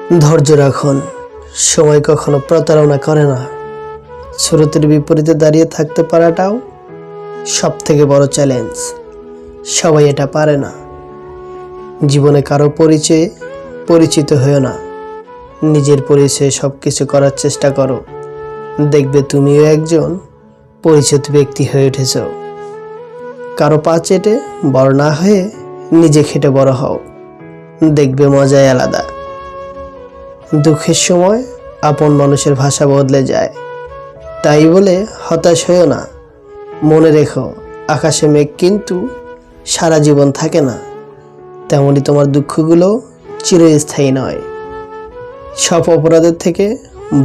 ধৈর্য রাখুন, সময় কখনো প্রতারণা করে না। স্রোতের বিপরীতে দাঁড়িয়ে থাকতে পারাটাও সব থেকে বড় চ্যালেঞ্জ। সবাই এটা পারে না। জীবনে কারো পরিচয়ে পরিচিত হয়েও না, নিজের পরিচয়ে সব কিছু করার চেষ্টা করো। দেখবে তুমিও একজন পরিচিত ব্যক্তি হয়ে উঠেছ। কারো পা চেটে বড় না হয়ে নিজে খেটে বড় হও, দেখবে মজাই আলাদা। দুঃখের সময় আপন মানুষের ভাষা বদলে যায়, তাই বলে হতাশ হয়েও না। মনে রেখো, আকাশে মেঘ কিন্তু সারা জীবন থাকে না, তেমনি তোমার দুঃখগুলো চিরস্থায়ী নয়। সব অপরাধের থেকে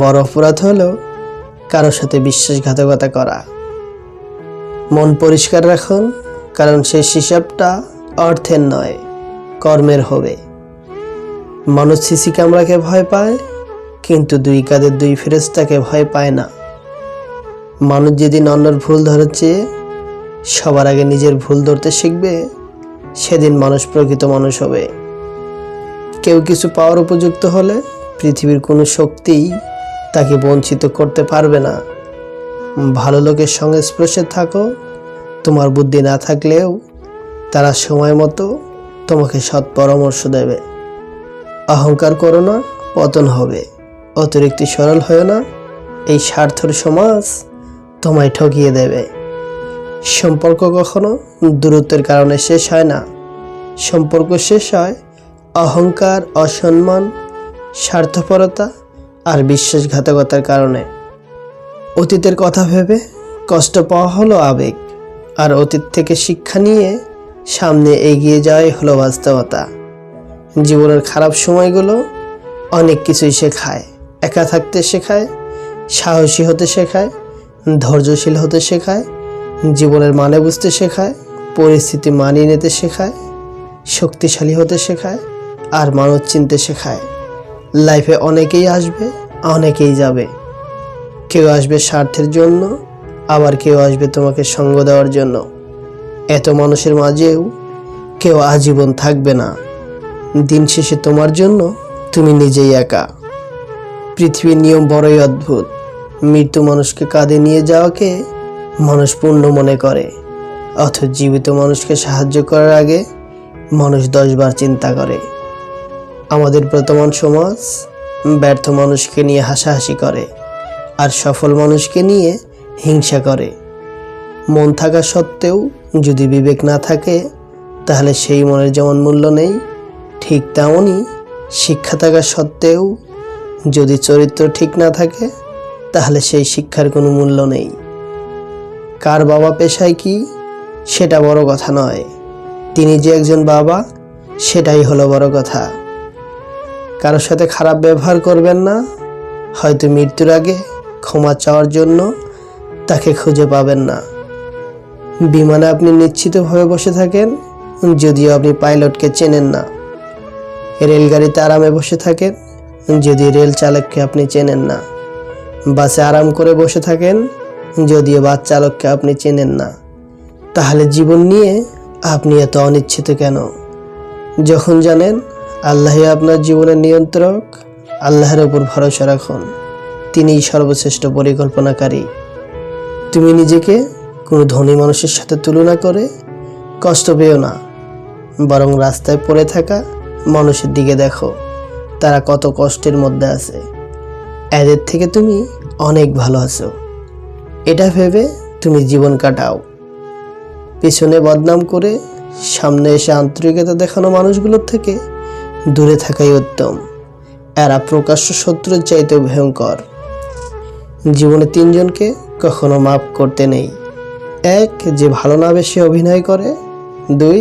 বড় অপরাধ হলো কারোর সাথে বিশ্বাসঘাতকতা করা। মন পরিষ্কার রাখুন, কারণ সেই হিসাবটা অর্থের নয়, কর্মের হবে। মানুষ সিসি ক্যামেরাকে ভয় পায়, কিন্তু দুই কাঁধের দুই ফেরেশতাকে ভয় পায় না। মানুষ যেদিন অন্যের ভুল ধরার চেয়ে সবার আগে নিজের ভুল ধরতে শিখবে, সেদিন মানুষ প্রকৃত মানুষ হবে। কেউ কিছু পাওয়ার উপযুক্ত হলে পৃথিবীর কোনো শক্তিই তাকে বঞ্চিত করতে পারবে না। ভালো লোকের সংস্পর্শে থাকো, তোমার বুদ্ধি না থাকলেও তারা সময় মতো তোমাকে সৎ পরামর্শ দেবে। অহংকার করো না, পতন হবে। অতিরিক্ত সরল হয় না, এই স্বার্থর সমাজ তোমায় ঠকিয়ে দেবে। সম্পর্ক কখনো দূরত্বের কারণে শেষ হয় না, সম্পর্ক শেষ হয় অহংকার, অসম্মান, স্বার্থপরতা আর বিশ্বাসঘাতকতার কারণে। অতীতের কথা ভেবে কষ্ট পাওয়া হলো আবেগ, আর অতীত থেকে শিক্ষা নিয়ে সামনে এগিয়ে যাওয়াই হলো বাস্তবতা। জীবনের খারাপ সময়গুলো অনেক কিছুই শেখায়। একা থাকতে শেখায়, সাহসী হতে শেখায়, ধৈর্যশীল হতে শেখায়, জীবনের মানে বুঝতে শেখায়, পরিস্থিতি মানিয়ে নিতে শেখায়, শক্তিশালী হতে শেখায়, আর মানুষ চিনতে শেখায়। লাইফে অনেকেই আসবে, অনেকেই যাবে। কেউ আসবে স্বার্থের জন্য, আবার কেউ আসবে তোমাকে সঙ্গ দেওয়ার জন্য। এত মানুষের মাঝেও কেউ আজীবন থাকবে না। দিন শেষে তোমার জন্য তুমি নিজেই একা। পৃথিবীর নিয়ম বড়ই অদ্ভুত। মৃত্যু মানুষকে কাঁধে নিয়ে যাওয়াকে মানুষ পুণ্য মনে করে, অথচ জীবিত মানুষকে সাহায্য করার আগে মানুষ 10 বার চিন্তা করে। আমাদের বর্তমান সমাজ ব্যর্থ মানুষকে নিয়ে হাসাহাসি করে, আর সফল মানুষকে নিয়ে হিংসা করে। মন থাকা সত্ত্বেও যদি বিবেক না থাকে, তাহলে সেই মনের যেমন মূল্য নেই, ঠিক তেমনই শিক্ষা থাকা সত্ত্বেও যদি চরিত্র ঠিক না থাকে, তাহলে সেই শিক্ষার কোনো মূল্য নেই। কার বাবা পেশায় কি, সেটা বড় কথা নয়, তিনি যে একজন বাবা সেটাই হলো বড় কথা। কারোর সাথে খারাপ ব্যবহার করবেন না, হয়তো মৃত্যুর আগে ক্ষমা চাওয়ার জন্য তাকে খুঁজে পাবেন না। বিমানে আপনি নিশ্চিতভাবে বসে থাকেন, যদিও আপনি পাইলটকে চেনেন না। রেলগাড়িতে আরামে বসে থাকেন, যদিও রেল চালককে আপনি চেনেন না। বাসে আরাম করে বসে থাকেন, যদিও বাস চালককে আপনি চেনেন না। তাহলে জীবন নিয়ে আপনি এত অনিশ্চিত কেন? যখন জানেন আল্লাহই আপনার জীবনের নিয়ন্ত্রক, আল্লাহর উপর ভরসা রাখুন, তিনিই সর্বশ্রেষ্ঠ পরিকল্পনাকারী। তুমি নিজেকে কোনো ধনী মানুষের সাথে তুলনা করে কষ্ট পেও না, বরং রাস্তায় পড়ে থাকা মানুষের দিকে দেখো, তারা কত কষ্টের মধ্যে আছে। এদের থেকে তুমি অনেক ভালো আছো, এটা ভেবে তুমি জীবন কাটাও। পিছনে বদনাম করে সামনে এসে আন্তরিকতা দেখানো মানুষগুলোর থেকে দূরে থাকাই উত্তম। এরা প্রকাশ্য শত্রুর চাইতেও ভয়ঙ্কর। জীবনে 3 জনকে কখনো মাফ করতে নেই। 1, যে ভালো না বেশি অভিনয় করে। 2,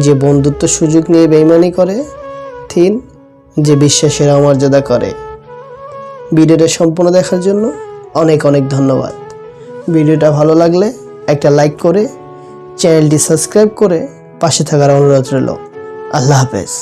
যে বন্ধুত্ব সুযোগ নিয়ে বেইমানি করে। 3, যে বিশ্বাসের অমর্যাদা করে। ভিডিওটা সম্পূর্ণ দেখার জন্য অনেক অনেক ধন্যবাদ। ভিডিওটা ভালো লাগলে একটা লাইক করে চ্যানেলটি সাবস্ক্রাইব করে পাশে থাকার অনুরোধ রইল। আল্লাহ হাফেজ।